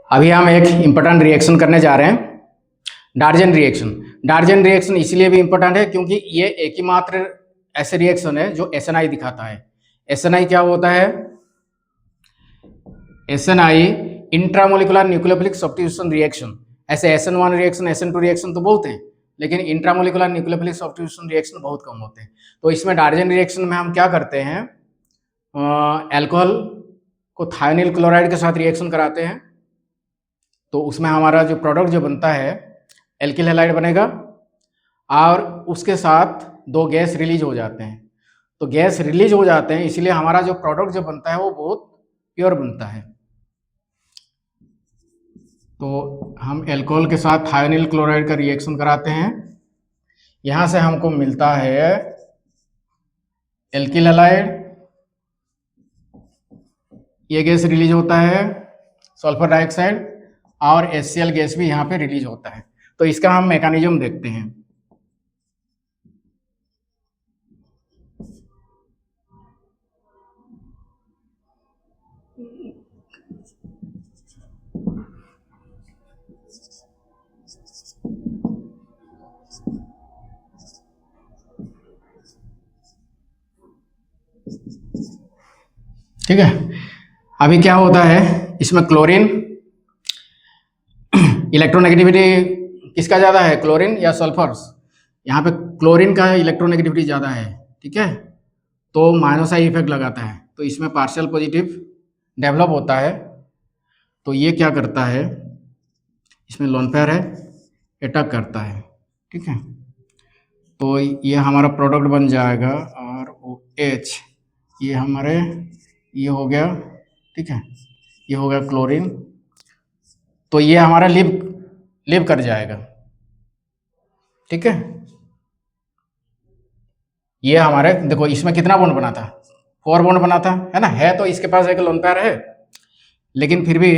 अभी हम एक इम्पोर्टेंट रिएक्शन करने जा रहे हैं, डार्जन रिएक्शन। डार्जन रिएक्शन इसलिए भी इम्पोर्टेंट है क्योंकि ये एक ही मात्र ऐसे रिएक्शन है जो एसएनआई दिखाता है। एसएनआई क्या होता है? एसएनआई इंट्रामोलिकुलर न्यूक्लियोफिलिक सब्स्टिट्यूशन रिएक्शन। ऐसे SN1 रिएक्शन, SN2 रिएक्शन तो बहुत हैं, लेकिन इंट्रामोलिकुलर न्यूक्लियोफिलिक सब्स्टिट्यूशन रिएक्शन बहुत कम होते हैं। तो इसमें डार्जन रिएक्शन में हम क्या करते हैं, अल्कोहल को थायोनिल क्लोराइड के साथ रिएक्शन कराते हैं, तो उसमें हमारा जो प्रोडक्ट जो बनता है एल्किल हैलाइड बनेगा और उसके साथ दो गैस रिलीज हो जाते हैं। तो गैस रिलीज हो जाते हैं, इसलिए हमारा जो प्रोडक्ट जो बनता है वो बहुत प्योर बनता है। तो हम एल्कोहल के साथ थायोनिल क्लोराइड का रिएक्शन कराते हैं, यहां से हमको मिलता है एल्किल हैलाइड, ये गैस रिलीज होता है सल्फर डाइऑक्साइड, और HCl गैस भी यहाँ पे रिलीज होता है। तो इसका हम मैकेनिज्म देखते हैं। ठीक है, अभी क्या होता है इसमें क्लोरीन इलेक्ट्रोनेगेटिविटी किसका ज़्यादा है, क्लोरीन या सल्फर्स? यहाँ पे क्लोरीन का इलेक्ट्रोनेगेटिविटी ज़्यादा है, ठीक है, तो माइनस आई इफेक्ट लगाता है, तो इसमें पार्शियल पॉजिटिव डेवलप होता है। तो ये क्या करता है, इसमें लोन पेयर है, अटैक करता है, ठीक है। तो ये हमारा प्रोडक्ट बन जाएगा ROH, ये हमारे ये हो गया, ठीक है, ये हो गया क्लोरीन, तो ये हमारा लिव कर जाएगा, ठीक है। ये हमारे देखो इसमें कितना बॉन्ड बना था, 4 बॉन्ड बना था, है ना, है तो इसके पास एक लोन पेयर है, लेकिन फिर भी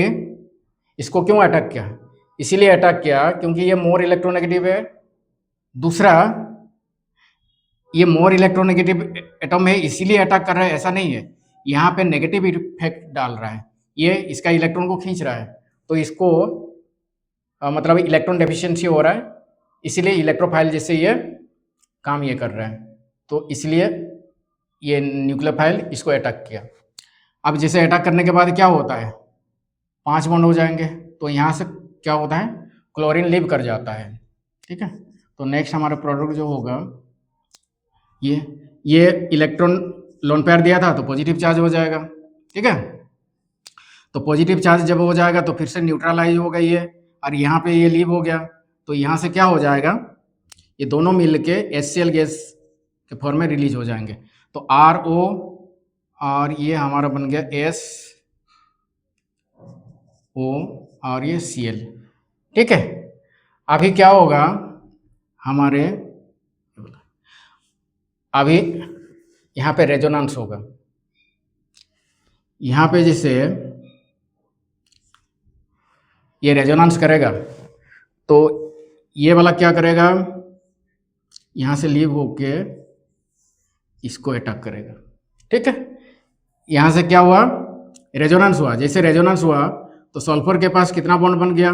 इसको क्यों अटैक किया? इसीलिए अटैक किया क्योंकि ये मोर इलेक्ट्रोनेगेटिव है। दूसरा, ये मोर इलेक्ट्रोनेगेटिव एटम है इसीलिए अटैक कर रहा है, ऐसा नहीं है, यहाँ पे नेगेटिव इफेक्ट डाल रहा है, ये इसका इलेक्ट्रॉन को खींच रहा है, तो इसको मतलब इलेक्ट्रॉन डेफिशिएंसी हो रहा है, इसीलिए इलेक्ट्रोफाइल जैसे ये काम ये कर रहा है, तो इसलिए ये न्यूक्लियोफाइल इसको अटैक किया। अब जैसे अटैक करने के बाद क्या होता है, 5 बॉन्ड हो जाएंगे, तो यहाँ से क्या होता है, क्लोरीन लीव कर जाता है, ठीक है। तो नेक्स्ट हमारा प्रोडक्ट जो होगा, ये इलेक्ट्रॉन लोन पेयर दिया था तो पॉजिटिव चार्ज हो जाएगा, ठीक है। तो पॉजिटिव चार्ज जब हो जाएगा तो फिर से न्यूट्रलाइज हो गई है, और यहाँ पे ये लीव हो गया, तो यहाँ से क्या हो जाएगा, ये दोनों मिलके HCl गैस के फॉर्म में रिलीज हो जाएंगे। तो RO और ये हमारा बन गया SO और ये Cl, ठीक है। अभी क्या होगा हमारे, अभी यहाँ पे रेजोनेंस होगा, यहाँ पे जैसे ये रेजोनेंस करेगा तो ये वाला क्या करेगा, यहाँ से लीव होके इसको अटैक करेगा, ठीक है। यहाँ से क्या हुआ, रेजोनेंस हुआ, जैसे रेजोनेंस हुआ तो सल्फर के पास कितना बॉन्ड बन गया,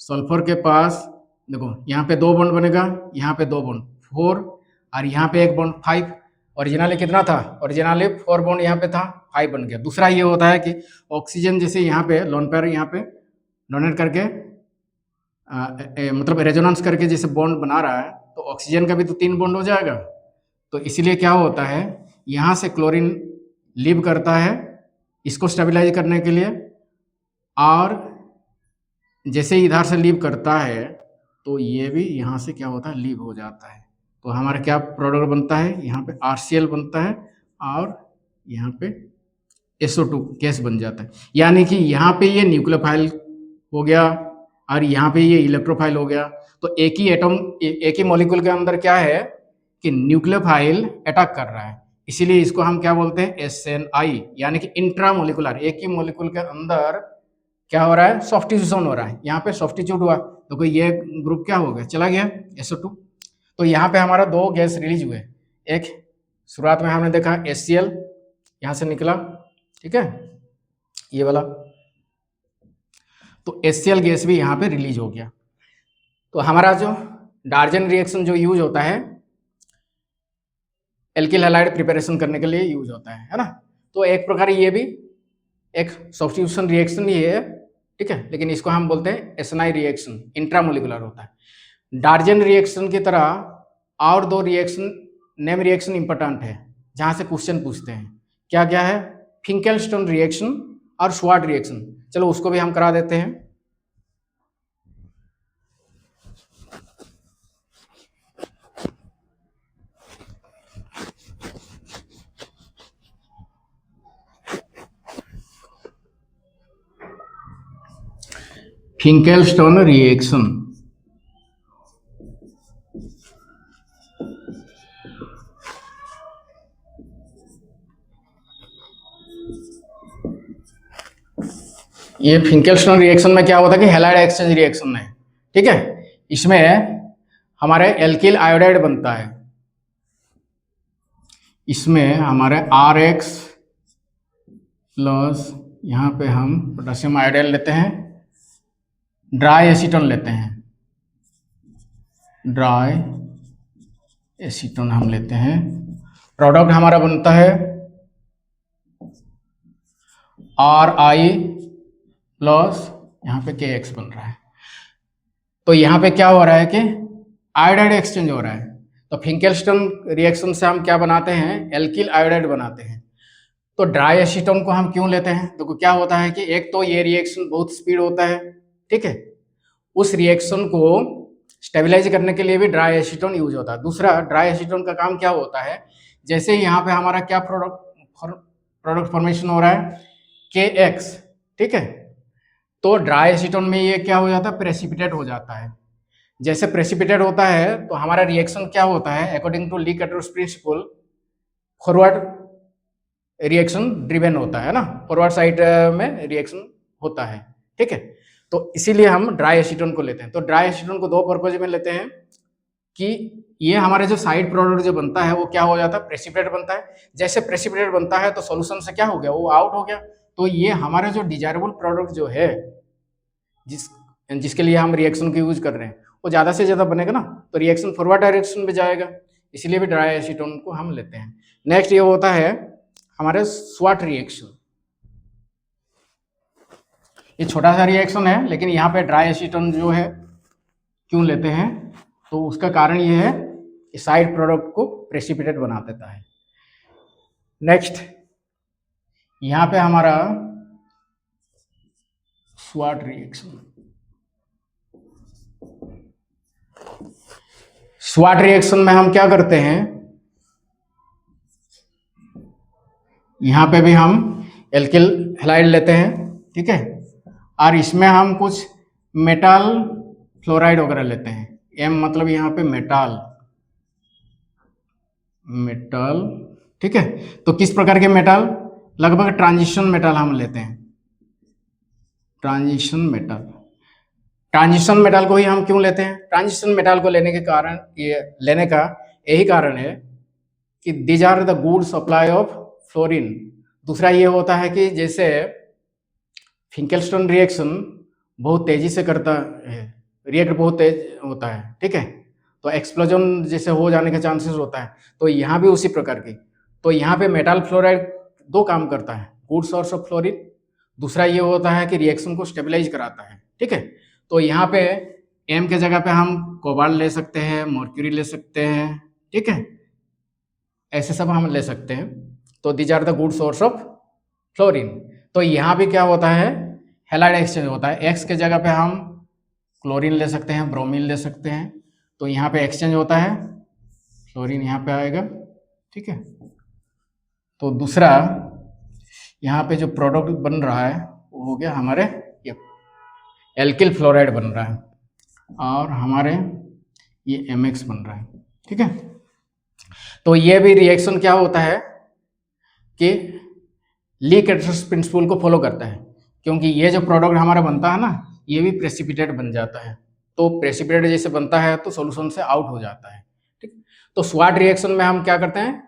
सल्फर के पास देखो यहाँ पे 2 बॉन्ड बनेगा, यहाँ पे 2 बॉन्ड 4, और यहाँ पे 1 बॉन्ड 5, ओरिजिनली कितना था, ओरिजिनली 4 बॉन्ड यहाँ पे था, 5 बन गया। दूसरा ये होता है कि ऑक्सीजन जैसे यहाँ पे लोन पेयर यहाँ पे डोनेट करके मतलब रेजोनेंस करके जैसे बॉन्ड बना रहा है, तो ऑक्सीजन का भी तो 3 बॉन्ड हो जाएगा, तो इसीलिए क्या होता है, यहाँ से क्लोरीन लीव करता है इसको स्टेबलाइज करने के लिए, और जैसे इधर से लीव करता है तो ये भी यहाँ से क्या होता है, लीव हो जाता है। तो हमारा क्या प्रोडक्ट बनता है, यहाँ पे RCl बनता है और यहाँ पे SO2 गैस बन जाता है, यानी कि यहाँ पे ये न्यूक्लियोफाइल हो गया और यहाँ पे ये इलेक्ट्रोफाइल हो गया। तो एक ही एटम, एक ही मॉलिक्यूल के अंदर क्या है कि न्यूक्लियोफाइल अटैक कर रहा है, इसीलिए इसको हम क्या बोलते हैं, SNI, यानी कि इंट्रामोलिकुलर, एक ही मॉलिक्यूल के अंदर क्या हो रहा है, सब्स्टिट्यूशन हो रहा है। यहाँ पे सब्स्टिट्यूट हुआ तो कोई ये ग्रुप क्या हो गया, चला गया SO2। तो यहाँ पे हमारा 2 गैस रिलीज हुए, एक शुरुआत में हमने देखा HCl यहाँ से निकला, ठीक है, ये वाला, तो HCl गैस भी यहाँ पे रिलीज हो गया। तो हमारा जो डार्जन रिएक्शन जो यूज होता है एल्किल हैलाइड प्रिपरेशन करने के लिए यूज होता है ना। तो एक प्रकार ये भी एक सब्स्टिट्यूशन रिएक्शन ही है, ठीक है, लेकिन इसको हम बोलते हैं एसनाई रिएक्शन, इंट्रामोलिकुलर होता है। डार्जन रिएक्शन की तरह और दो रिएक्शन नेम रिएक्शन इंपॉर्टेंट है जहां से क्वेश्चन पूछते हैं। क्या क्या है? फिंकेलस्टोन रिएक्शन और स्वाट रिएक्शन। चलो उसको भी हम करा देते हैं। फिंकेलस्टोन रिएक्शन, ये फिंकेलस्टोन रिएक्शन में क्या होता है कि हैलाइड एक्सचेंज रिएक्शन है, ठीक है। इसमें हमारे एल्किल आयोडाइड बनता है, इसमें हमारे RX प्लस यहाँ पे हम पोटेशियम आयोडाइड लेते हैं, ड्राई एसीटोन लेते हैं, ड्राई एसीटोन हम लेते हैं। प्रोडक्ट हमारा बनता है RI प्लस यहाँ पे KX बन रहा है। तो यहाँ पे क्या हो रहा है कि आयोडाइड एक्सचेंज हो रहा है। तो फिंकेलस्टोन रिएक्शन से हम क्या बनाते हैं? एल्किल आयोडाइड बनाते हैं। तो ड्राई एसीटोन को हम क्यों लेते हैं? तो क्या होता है कि एक तो ये रिएक्शन बहुत स्पीड होता है, ठीक है, उस रिएक्शन को स्टेबलाइज करने के लिए भी ड्राई एसीटोन यूज होता है। दूसरा, ड्राई एसीटोन का काम क्या होता है, जैसे यहाँ पे हमारा क्या प्रोडक्ट फॉर्मेशन हो रहा है KX, ठीक है, तो ड्राई एसीटोन में ये क्या हो जाता है? प्रेसिपिटेट हो जाता है। जैसे प्रेसिपिटेट होता है तो हमारा रिएक्शन क्या होता है? According to Le Chatelier's principle forward reaction driven होता है ना, फॉरवर्ड साइड में रिएक्शन होता है, ठीक है। तो इसीलिए हम ड्राई एसीटोन को लेते हैं। तो ड्राई एसीटोन को दो पर्पज में लेते हैं कि ये हमारे जो साइड प्रोडक्ट जो बनता है वो क्या हो जाता है? प्रेसिपिटेट बनता है। जैसे प्रेसिपिटेट बनता है तो सॉल्यूशन से क्या हो गया? वो आउट हो गया। तो ये हमारे जो डिजायरेबल प्रोडक्ट जो है जिसके लिए हम रिएक्शन को यूज कर रहे हैं वो ज़्यादा से ज़्यादा बनेगा ना, तो रिएक्शन फॉरवर्ड डायरेक्शन में जाएगा, इसलिए भी ड्राई एसीटोन को हम लेते हैं। नेक्स्ट ये होता है हमारे स्वाट रिएक्शन। ये छोटा सा रिएक्शन है, लेकिन यहाँ पे ड्राई एसीटोन जो है क्यों लेते हैं? तो उसका कारण ये है कि साइड प्रोडक्ट को प्रेसिपिटेट बना देता है। नेक्स्ट यहाँ पे हमारा स्वाट रिएक्शन, स्वाट रिएक्शन में हम क्या करते हैं? यहाँ पे भी हम एल्किल हैलाइड लेते हैं, ठीक है, और इसमें हम कुछ मेटल फ्लोराइड वगैरह लेते हैं। M मतलब यहाँ पे मेटल, ठीक है। तो किस प्रकार के मेटल? लगभग ट्रांजिशन मेटल हम लेते हैं, ट्रांजिशन मेटल। ट्रांजिशन मेटल को ही हम क्यों लेते हैं? ट्रांजिशन मेटल को लेने के कारण, ये लेने का यही कारण है कि these are the good supply of fluorine. दूसरा ये होता है कि जैसे फिंकेलस्टोन रिएक्शन बहुत तेजी से करता है, रिएक्ट बहुत तेज होता है, ठीक है, तो एक्सप्लोजन जैसे हो जाने का चांसेस होता है। तो यहाँ भी उसी प्रकार की, तो यहाँ पे मेटल फ्लोराइड दो काम करता है, गुड सोर्स ऑफ फ्लोरीन, दूसरा ये होता है कि रिएक्शन को स्टेबलाइज कराता है, ठीक है। तो यहाँ पे M के जगह पे हम कोबाल्ट ले सकते हैं, मर्क्यूरी ले सकते हैं, ठीक है, ऐसे सब हम ले सकते हैं। तो these are the good source of fluorine. तो यहाँ भी क्या होता है? हैलाइड एक्सचेंज होता है। X के जगह पे हम क्लोरीन ले सकते हैं, ब्रोमीन ले सकते हैं, तो यहाँ पे एक्सचेंज होता है, फ्लोरीन यहाँ पे आएगा, ठीक है। तो दूसरा यहाँ पे जो प्रोडक्ट बन रहा है वो हो गया हमारे ये एल्किल फ्लोराइड बन रहा है, और हमारे ये MX बन रहा है, ठीक है। तो ये भी रिएक्शन क्या होता है कि ली कैटरस प्रिंसिपल को फॉलो करता है, क्योंकि ये जो प्रोडक्ट हमारा बनता है ना, ये भी प्रेसिपिटेट बन जाता है। तो प्रेसिपिटेट जैसे बनता है तो सॉल्यूशन से आउट हो जाता है, ठीक। तो स्वाट रिएक्शन में हम क्या करते हैं?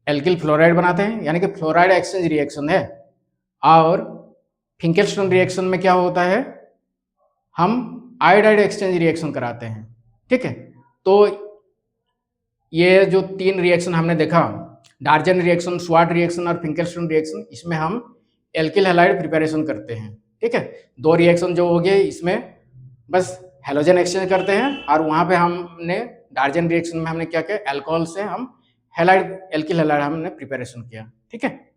एल्किल फ्लोराइड बनाते हैं, यानी कि फ्लोराइड एक्सचेंज रिएक्शन है। और फिंकेलस्टोन रिएक्शन में क्या होता है? हम आयोडाइड एक्सचेंज रिएक्शन कराते हैं। ठीक है, तो ये जो 3 रिएक्शन हमने देखा, डार्जन रिएक्शन, स्वाट रिएक्शन और फिंकेलस्टीन रिएक्शन, इसमें हम एल्किल हैलाइड प्रिपरेशन करते हैं। ठीक है, 2 रिएक्शन जो हो गए इसमें बस हेलोजन एक्सचेंज करते हैं, और वहाँ पे हमने डार्जन रिएक्शन में हमने क्या किया, अल्कोहल से हम हैलाइड, एल्किल हैलाइड हमने प्रिपरेशन किया। ठीक है।